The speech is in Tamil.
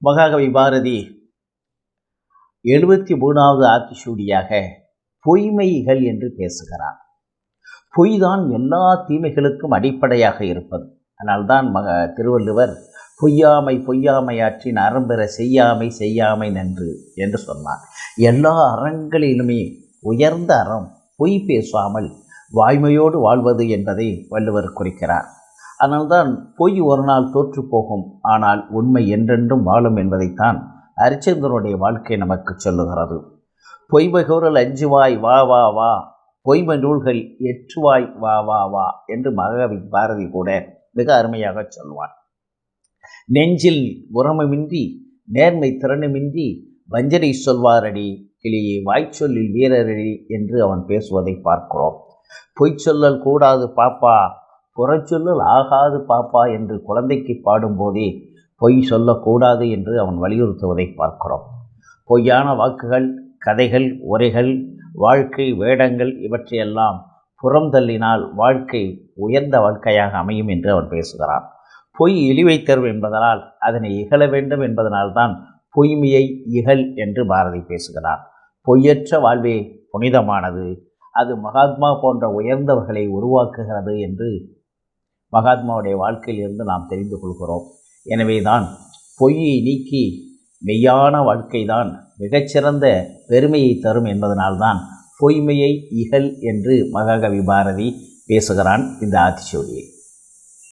மகாகவி பாரதி 73வது ஆத்திசூடியாக பொய்மைகள் என்று பேசுகிறார். பொய்தான் எல்லா தீமைகளுக்கும் அடிப்படையாக இருப்பது. அதனால்தான் திருவள்ளுவர் பொய்யாமை பொய்யாமையாற்றின் அறம்பெற செய்யாமை செய்யாமை நன்று என்று சொன்னார். எல்லா அறங்களிலுமே உயர்ந்த அறம் பொய் பேசாமல் வாய்மையோடு வாழ்வது என்பதை வள்ளுவர் குறிக்கிறார். அதனால்தான் பொய் ஒரு நாள் தோற்று போகும், ஆனால் உண்மை என்றென்றும் வாழும் என்பதைத்தான் அரிச்சந்திரனுடைய வாழ்க்கை நமக்கு சொல்லுகிறது. பொய்மை கூறல் அஞ்சுவாய் வா வா வா, பொய்மை நூல்கள் எற்றுவாய் வா வா வா என்று மகாகவி பாரதி கூட மிக அருமையாக சொல்வான். நெஞ்சில் உரமுமின்றி நேர்மை திறனுமின்றி வஞ்சனை சொல்வாரடி கிளியே வாய்ச்சொல்லில் வீரரடி என்று அவன் பேசுவதை பார்க்கிறோம். பொய் சொல்லல் கூடாது பாப்பா, புறச்சொல்லல் ஆகாது பாப்பா என்று குழந்தைக்கு பாடும்போதே பொய் சொல்லக்கூடாது என்று அவன் வலியுறுத்துவதை பார்க்கிறோம். பொய்யான வாக்குகள், கதைகள், உரைகள், வாழ்க்கை வேடங்கள் இவற்றையெல்லாம் புறம் தள்ளினால் வாழ்க்கை உயர்ந்த வாழ்க்கையாக அமையும் என்று அவன் பேசுகிறான். பொய் இழிவை தரும் என்பதனால் அதனை இகழ வேண்டும் என்பதனால்தான் பொய்மையை இகழ் என்று பாரதி பேசுகிறார். பொய்யற்ற வாழ்வே புனிதமானது, அது மகாத்மா போன்ற உயர்ந்தவர்களை உருவாக்குகிறது என்று மகாத்மாவுடைய வாழ்க்கையிலிருந்து நாம் தெரிந்து கொள்கிறோம். எனவே தான் பொய்யை நீக்கி மெய்யான வாழ்க்கைதான் மிகச்சிறந்த பெருமையை தரும் என்பதனால்தான் பொய்மையை இகழ் என்று மகாகவி பாரதி பேசுகிறான் இந்த ஆத்திசூடியை.